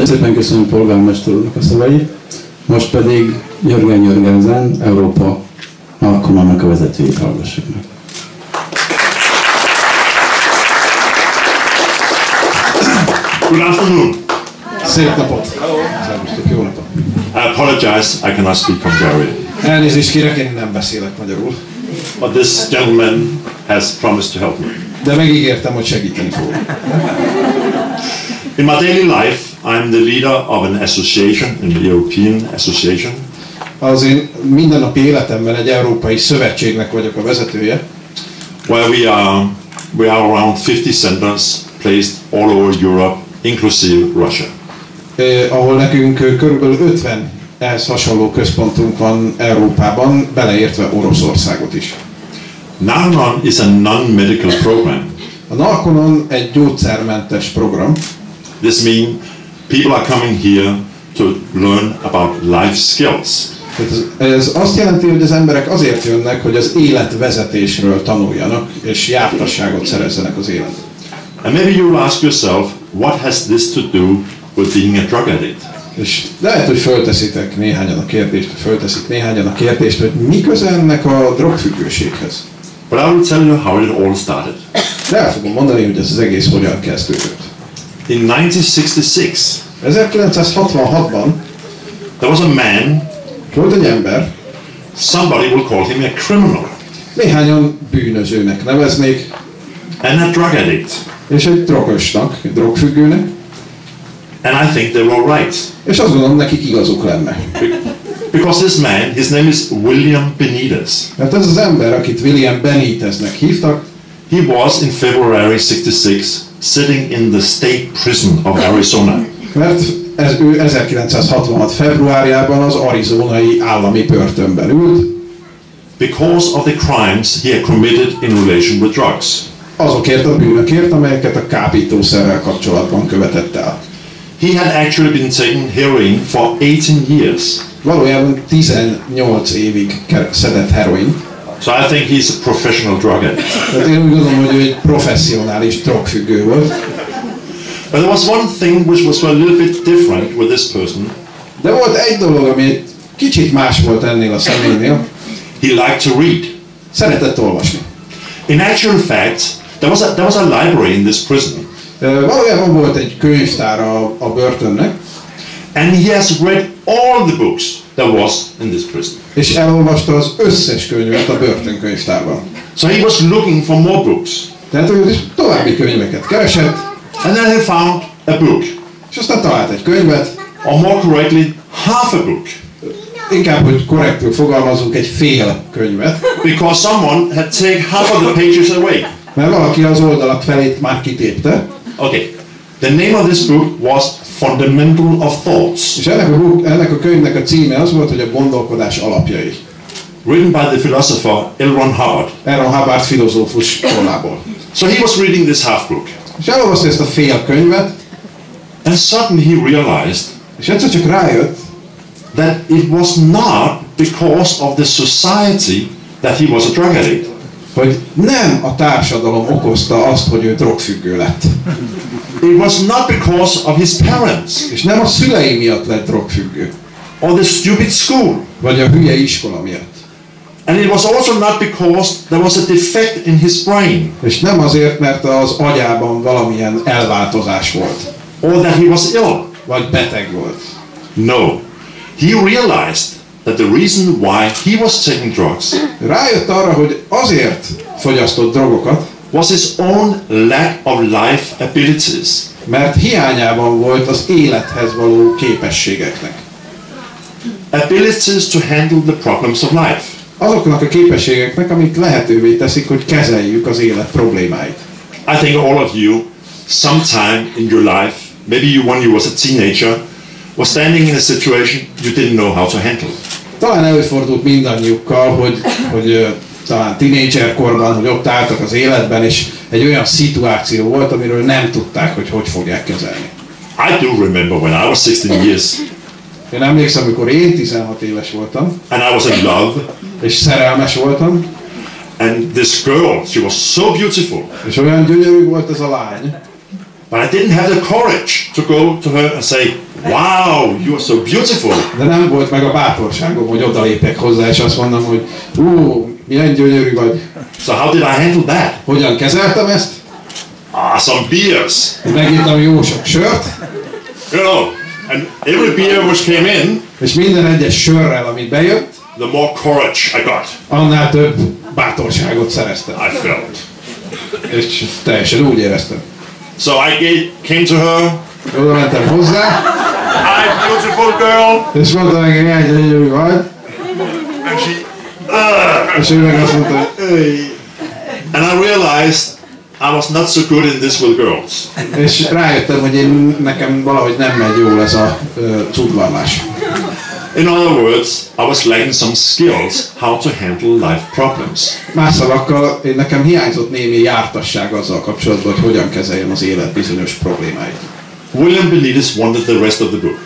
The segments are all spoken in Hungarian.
Szépen köszönöm polgármester úrnak a szavait. Most pedig Jörgen, Európa Narcononnak a vezetőjét hallgassuk meg. Good afternoon. Szép napot! Jó napot! I apologize, I cannot speak Hungarian. Elnézést kérek, én nem beszélek magyarul. But this gentleman has promised to help me. De megígértem, hogy segíteni fog. In my daily life, I'm the leader of an association, an European association. Az én mindennapi életemben egy európai szövetségnek vagyok a vezetője. Where we are around 50 centers placed all over Europe, inclusive Russia. Ahol nekünk körülbelül 50 ehhez hasonló központunk van Európában, beleértve Oroszországot is. Narconon is a non-medical program. A Narconon egy gyógyszermentes program. This means people are coming here to learn about life skills. Ez azt jelenti, hogy az emberek azért jönnek, hogy az életvezetésről tanuljanak, és jártasságot szerezzenek az életben. And maybe you will ask yourself, what has this to do with being a drug addict? És lehet, hogy fölteszik néhányan a kérdést, hogy mi köze ennek a drogfüggőséghez. But I will tell you how it all started. De el fogom mondani, hogy ez az egész hogyan kezdődött. In 1966, 1966-ban there was a man, volt egy ember, somebody will call him a criminal, néhányan bűnözőnek neveznék, and a drug addict. és egy drogosnak, egy drogfüggőnek, and I think they were right. És azt gondolom, nekik igazuk lenne. Because this man, his name is William Benitez. Mert ez az ember, akit William Beniteznek hívtak, he was in February 66 sitting in the state prison of Arizona. Mert ő 1966 februárjában az arizonai állami börtönben ült. Because of the crimes he had committed in relation with drugs. Azokért a bűnökért, amelyeket a kábítószerrel kapcsolatban követett el. He had actually been taking heroin for 18 years. Valójában 18 évig szedett heroin. So I think he's a professional drug addict. Tehát én úgy gondolom, hogy ő egy professzionális drogfüggő volt. But there was one thing which was a little bit different with this person. De volt egy dolog, ami kicsit más volt ennél a személynél. He liked to read. Szeretett olvasni. In actual fact, there was a library in this prison. Valójában volt egy könyvtár a börtönnek. And he has read all the books there was in this prison. És elolvasta az összes könyvet a börtönkönyvtárban. So he was looking for more books. Tehát ő további könyveket keresett. And then he found a book. És aztán talált egy könyvet. Or more correctly, half a book. Inkább, hogy korrektül fogalmazunk, egy fél könyvet. Because someone had taken half of the pages away. Mert valaki az oldalak felét már kitépte. Okay. The name of this book was Fundamental of Thoughts. És ennek a könyvnek a címe az volt, hogy a gondolkodás alapjai. Written by the philosopher L. Ron Hubbard. L. Ron Hubbard filozófus tollából. So he was reading this half book. És elolvaszta ezt a fél könyvet. And suddenly he realized, és egyszer csak rájött, that it was not because of the society that he was a drug addict. Hogy nem a társadalom okozta azt, hogy ő drogfüggő lett. It was not because of his parents. És nem a szülei miatt lett drogfüggő. Or the stupid school. Vagy a hülye iskola miatt. And it was also not because there was a defect in his brain. És nem azért, mert az agyában valamilyen elváltozás volt. Or that he was ill. Vagy beteg volt. No. He realized that the reason why he was taking drugs rájött arra, hogy azért fogyasztott drogokat, was his own lack of life abilities. Mert hiányában volt az élethez való képességeknek. Abilities to handle the problems of life. Azoknak a képességeknek, amik lehetővé teszik, hogy kezeljük az élet problémáit. I think all of you, sometime in your life, maybe when you was a teenager, was standing in a situation you didn't know how to handle. Talán előfordult mindannyiukkal, hogy talán tínédzserkorban, hogy ott álltak az életben, és egy olyan szituáció volt, amiről nem tudták, hogy fogják kezelni. I do remember when I was 16 years. Én emlékszem, amikor én 16 éves voltam. And I was in love. És szerelmes voltam. And this girl, she was so beautiful. És olyan gyönyörű volt ez a lány. But I didn't have the courage to go to her and say, wow, you are so beautiful. De nem volt meg a bátorságom, hogy odalépek hozzá, és azt mondom, hogy milyen gyönyörű vagy. So how did I handle that? Hogyan kezeltem ezt? Some beers. Megittam jó sok sört. You know, and every beer which came in, és minden egyes sörrel, amit bejött, the more courage I got. Annál több bátorságot szereztem. I felt. És teljesen úgy éreztem. So I came to her. Oda mentem hozzá. Hi, beautiful girl. És mondta neki, milyen gyönyörű vagy. And she. És ő meg azt mondta, hogy and I realized I was not so good in this with girls. És rájöttem, hogy nekem valahogy nem megy jól ez a udvarlás. In other words, I was lacking some skills how to handle life problems. Más szavakkal, nekem hiányzott némi jártasság azzal kapcsolatban, hogy hogyan kezeljem az élet bizonyos problémáit. William Benitez wanted the rest of the book.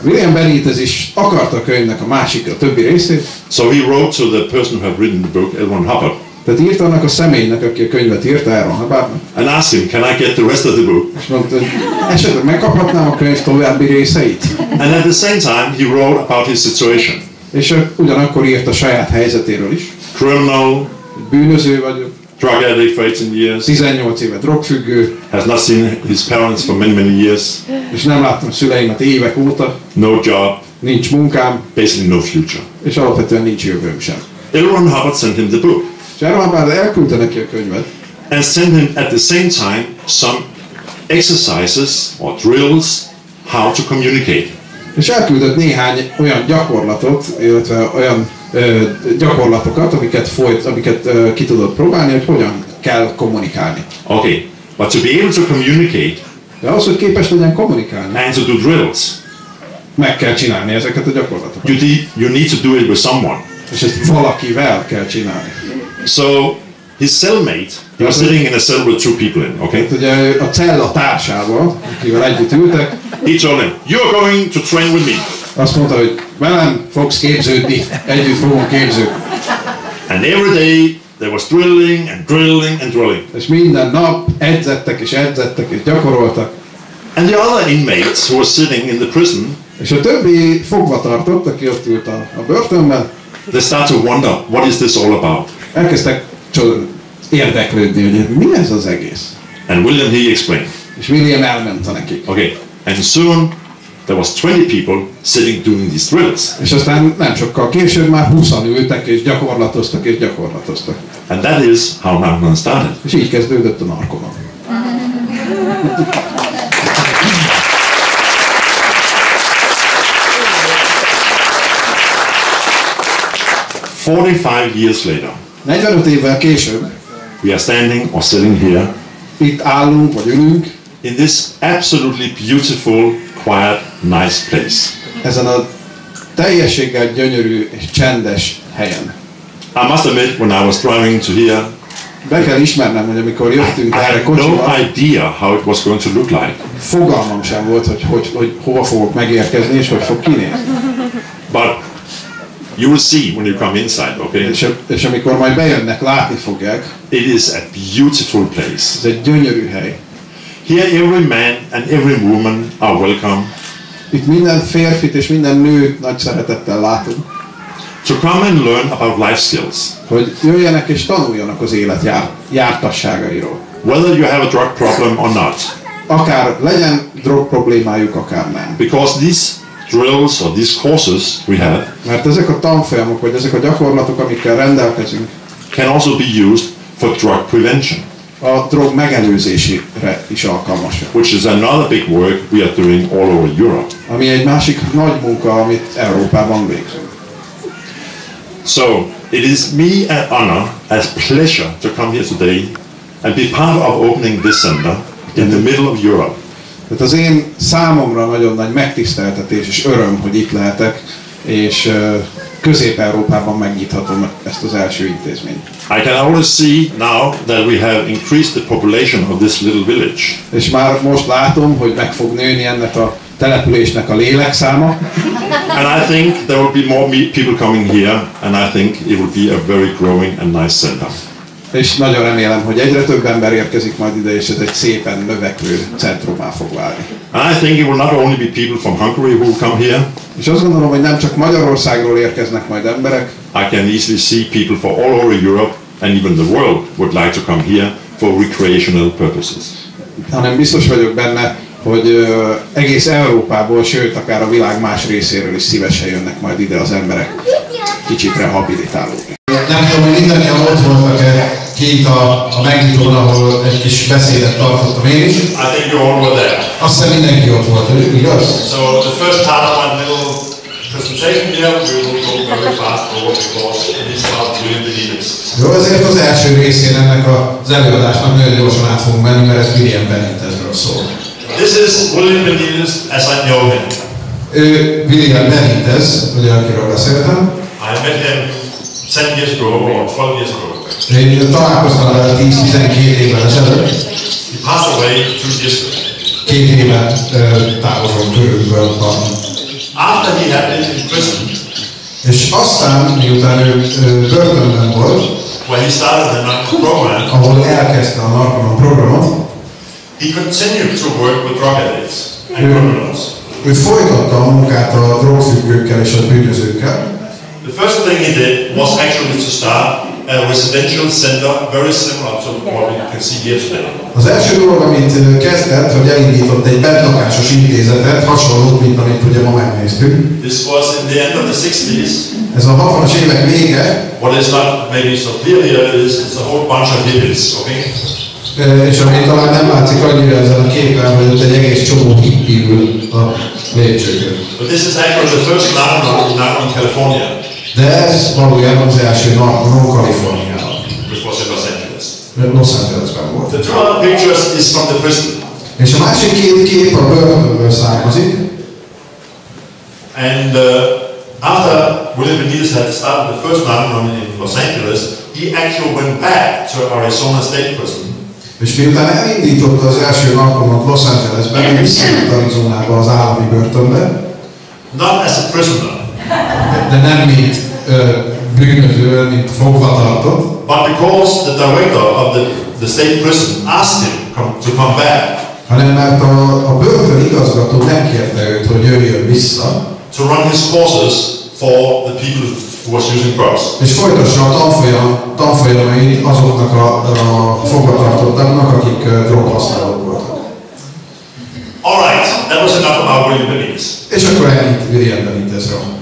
William Benitez is akarta a könyvnek a többi részét. So he wrote to the person who had written the book, L. Ron Hubbard. Tehát írt annak a személynek, aki a könyvet írta, L. Ron Hubbardnak. And asked him, can I get the rest of the book? És mondta, hogy esetleg megkaphatnám a könyv további részeit. And at the same time, he wrote about his situation. És ugyanakkor írt a saját helyzetéről is. Criminal. Bűnöző vagyok. Drug addict for 18 years. 18 éve drogfüggő. Has not seen his parents for many, many years. És nem láttam szüleimet évek óta. No job. Nincs munkám. Basically no future. És alapvetően nincs jövőm sem. L. Ron Hubbard sent him the book. És L. Ron Hubbard elküldte neki a könyvet. And sent him at the same time some exercises or drills how to communicate. És elküldött néhány olyan gyakorlatot, illetve olyan gyakorlatokat, amiket ki tudott próbálni, hogy hogyan kell kommunikálni. Okay, but to be able to communicate, de ahhoz, hogy képes legyen kommunikálni, and to do drills, meg kell csinálni ezeket a gyakorlatokat. You need to do it with someone. És ezt valakivel kell csinálni. So his cellmate, he was sitting in a cell with two people in, okay? Hát ugye a cella társával, akivel együtt ültek, he told him, you're going to train with me. Azt mondta, hogy velem fogsz képződni, együtt fogunk képződni. And every day there was drilling and drilling and drilling. És minden nap edzettek és gyakoroltak. And the other inmates who were sitting in the prison, és a többi fogvatartott, aki ott ült a börtönben, they start to wonder, what is this all about? Elkezdtek érdeklődni, hogy mi ez az egész. And William, he explained. És William elmondta nekik. Okay, and soon there was 20 people sitting doing these drills. És aztán nem sokkal később már 20-an ültek és gyakorlatoztak. And that is how Narconon started. És így kezdődött a Narconon. Years later, 45 évvel később, we are standing or sitting here. Itt állunk vagy ülünk. In this absolutely beautiful, quiet, nice place. Ezen a teljességgel gyönyörű és csendes helyen. I must admit, when I was driving to here, be kell ismernem, hogy amikor jöttünk erre kocsival, no idea how it was going to look like. Fogalmam sem volt, hogy hova fogok megérkezni és hogy fog kinézni. But you will see when you come inside, okay? És amikor majd bejönnek, látni fogják. It is a beautiful place. Ez egy gyönyörű hely. Here every man and every woman are welcome. Itt minden férfit és minden nőt nagy szeretettel látunk. To come and learn about life skills. Hogy jöjjenek és tanuljanak az élet jártasságairól. Whether you have a drug problem or not. Akár legyen drog problémájuk, akár nem. Because these drills or these courses we have, mert ezek a tanfolyamok, vagy ezek a gyakorlatok, amikkel rendelkezünk, can also be used for drug prevention. A drog megelőzésére is alkalmasak. Which is another big work we are doing all over Europe. Ami egy másik nagy munka, amit Európában végzünk. So, it is me an honor, as pleasure to come here today and be part of opening this center in the middle of Europe. Tehát az én számomra nagyon nagy megtiszteltetés és öröm, hogy itt lehetek, és Közép-Európában megnyithatom ezt az első intézményt. I can already see now that we have increased the population of this little village. És már most látom, hogy meg fog nőni ennek a településnek a lélekszáma. And I think there will be more people coming here, and I think it will be a very growing and nice center. És nagyon remélem, hogy egyre több ember érkezik majd ide, és ez egy szépen növekvő centrummá fog válni. And I think it will not only be people from Hungary who will come here. És azt gondolom, hogy nem csak Magyarországról érkeznek majd emberek. I can easily see people from all over Europe and even the world would like to come here for recreational purposes. Hanem biztos vagyok benne, hogy egész Európából, sőt akár a világ más részéről is szívesen jönnek majd ide az emberek kicsit rehabilitálódni. Nem tudom, hogy mindannyian ott voltak-e kint a megnyitón, ahol egy kis beszédet tartottam én is. I think you all were there. Azt hiszem mindenki ott volt, igaz? So the first part of my little presentation here, we will go very fast over because it is about William Benitez. Jó, ezért az első részén ennek az előadásnak nagyon gyorsan át fogunk menni, mert ez William Benitezről szól. This is William Benitez as I know him. William Benitez, ugye akiről beszéltem. I met him 10 years ago or 12 years ago. Én találkoztam vele 10-12 évvel ezelőtt. He passed away 2 years ago. 2 éve távozott körülbelül. After he had been in prison, és aztán, miután ő börtönben volt, when he started the Narconon program, ahol elkezdte a Narconon programot, he continued to work with drug addicts and criminals. Ő folytatta a munkát a drogfüggőkkel és a bűnözőkkel. The first thing he did was actually to start a residential center very similar to what we can see here today. Az első dolog, amit kezdett, hogy elindított egy bentlakásos intézetet, hasonlót, mint amit ugye ma megnéztük. This was in the end of the 60s. Ez a 60-as évek vége. What is not maybe so clear here is it's a whole bunch of hippies, okay? És ami talán nem látszik annyira ezen a képen, hogy ott egy egész csomó hippi ül a lépcsőkön. But this is actually the first Narconon in California. De ez valójában az első Narconon Kaliforniában. Which was in Los Angeles. Los Angelesben volt. The two other pictures is from the prison. És a másik két kép a börtönből származik. And after William Benitez had started the first Narconon in Los Angeles, he actually went back to Arizona State Prison. És miután elindította az első Narconont Los Angelesben, visszament Arizonába az állami börtönbe. Not as a prisoner. De nem mint bűnöző, mint fogvatartott. But because the director of the state prison asked him to come back. Hanem mert a börtön igazgató megkérte őt, hogy jöjjön vissza. To run his courses for the people who was using drugs. És folytassa a tanfolyamait azoknak a fogvatartottaknak, akik droghasználók voltak. All right, that was enough about William Benitez. És akkor ennyit William Benitezről.